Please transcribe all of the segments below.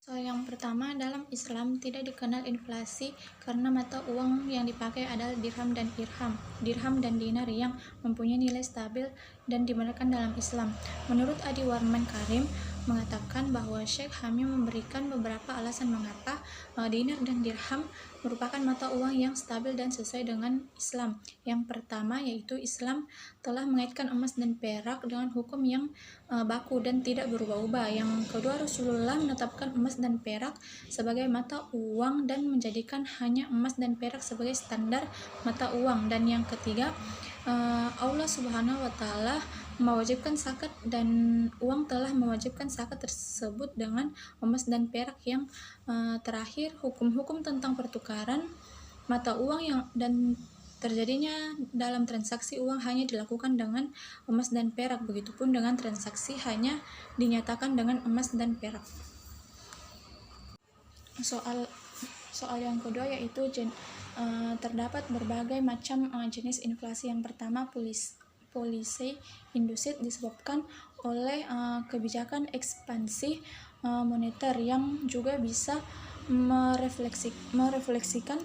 Soal yang pertama, dalam Islam tidak dikenal inflasi karena mata uang yang dipakai adalah dirham dan dinar yang mempunyai nilai stabil dan dibenarkan dalam Islam. Menurut Adi Warman Karim mengatakan bahwa Syekh Hamim memberikan beberapa alasan mengapa dinar dan dirham merupakan mata uang yang stabil dan sesuai dengan Islam. Yang pertama yaitu Islam telah mengaitkan emas dan perak dengan hukum yang baku dan tidak berubah-ubah. Yang kedua, Rasulullah menetapkan emas dan perak sebagai mata uang dan menjadikan hanya emas dan perak sebagai standar mata uang. Dan yang ketiga, Allah Subhanahu wa taala mewajibkan zakat dan uang telah mewajibkan zakat tersebut dengan emas dan perak. Yang terakhir, hukum-hukum tentang pertukaran mata uang dan terjadinya dalam transaksi uang hanya dilakukan dengan emas dan perak, begitupun dengan transaksi hanya dinyatakan dengan emas dan perak. Soal yang kedua yaitu terdapat berbagai macam jenis inflasi. Yang pertama, policy induced disebabkan oleh kebijakan ekspansi moneter yang juga bisa merefleksikan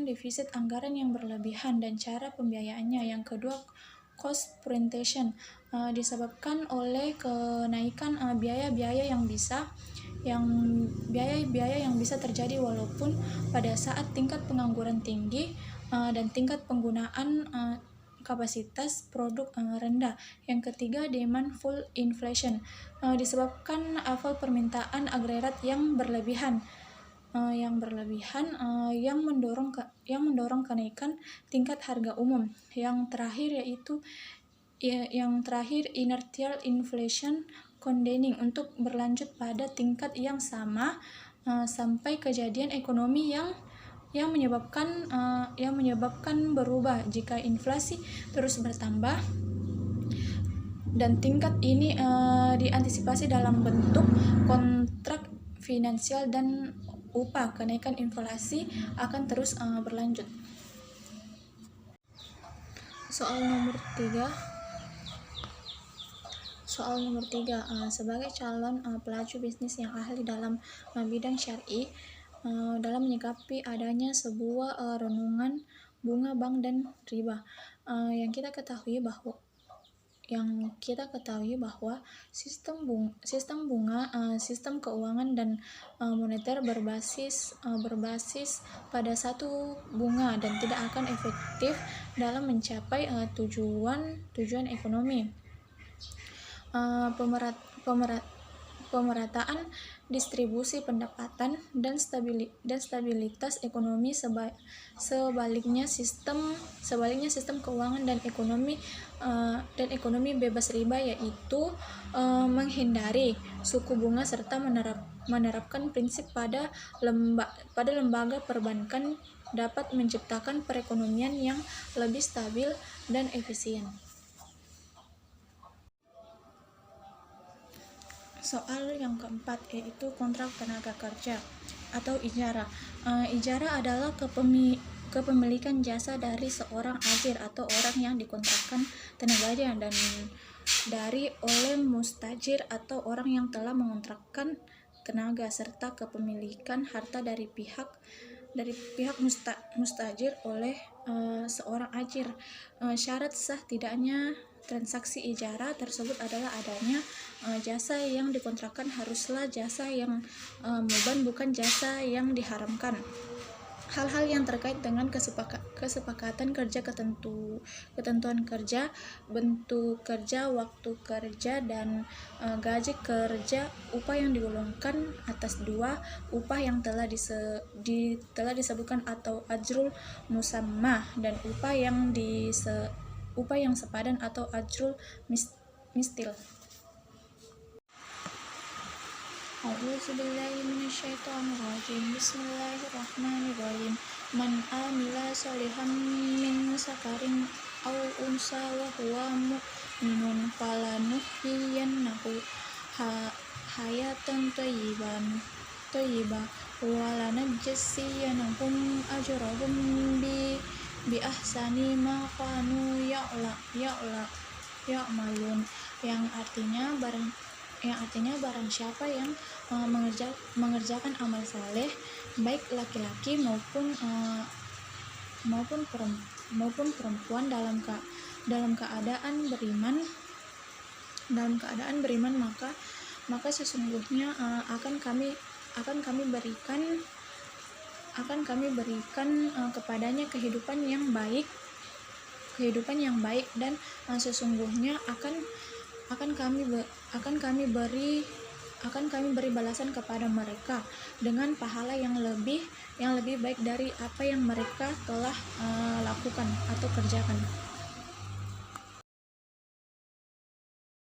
defisit anggaran yang berlebihan dan cara pembiayaannya. Yang kedua, cost printation disebabkan oleh kenaikan biaya-biaya yang bisa terjadi walaupun pada saat tingkat pengangguran tinggi dan tingkat penggunaan kapasitas produk rendah. Yang ketiga, demand pull inflation disebabkan permintaan agregat yang berlebihan yang mendorong kenaikan tingkat harga umum. Yang terakhir inertial inflation continuing untuk berlanjut pada tingkat yang sama sampai kejadian ekonomi yang menyebabkan berubah. Jika inflasi terus bertambah dan tingkat ini diantisipasi dalam bentuk kontrak finansial dan upah, kenaikan inflasi akan terus berlanjut. Soal nomor 3, sebagai calon pelaku bisnis yang ahli dalam bidang syar'i, dalam menyikapi adanya sebuah renungan bunga bank dan riba, yang kita ketahui bahwa sistem bunga, sistem keuangan dan moneter berbasis pada satu bunga dan tidak akan efektif dalam mencapai tujuan ekonomi. Pemerataan distribusi pendapatan dan stabilitas ekonomi. Sebaliknya sistem keuangan dan ekonomi bebas riba yaitu menghindari suku bunga serta menerapkan prinsip pada lembaga perbankan dapat menciptakan perekonomian yang lebih stabil dan efisien. Soal yang keempat yaitu kontrak tenaga kerja atau ijara. Ijara adalah kepemilikan jasa dari seorang ajir atau orang yang dikontrakkan tenaganya dan oleh mustajir atau orang yang telah mengontrakkan tenaga, serta kepemilikan harta dari pihak mustajir oleh seorang ajir. Syarat sah tidaknya transaksi ijara tersebut adalah adanya jasa yang dikontrakkan haruslah jasa yang muban, bukan jasa yang diharamkan. Hal-hal yang terkait dengan kesepakatan kerja, ketentuan kerja, bentuk kerja, waktu kerja, dan gaji kerja, upah yang digolongkan atas dua upah yang telah disebutkan atau ajrul musammah, dan upah yang sepadan atau ajrul mistil. A'udzubillahi minasyaitonirrajim. Bismillahirrahmanirrahim. Man amila sholihan min zakarin aw unsa wa huwa mu'minun falanuhyiyannahu hayatan thayyibah wa lanajziyannahum ajrahum bi ahsani ma kanu ya'malun. Yang artinya yang artinya barang siapa yang mengerjakan amal saleh, baik laki-laki maupun perempuan dalam keadaan beriman, maka sesungguhnya akan kami berikan kepadanya kehidupan yang baik, dan sesungguhnya akan kami beri balasan kepada mereka dengan pahala yang lebih baik dari apa yang mereka telah lakukan atau kerjakan.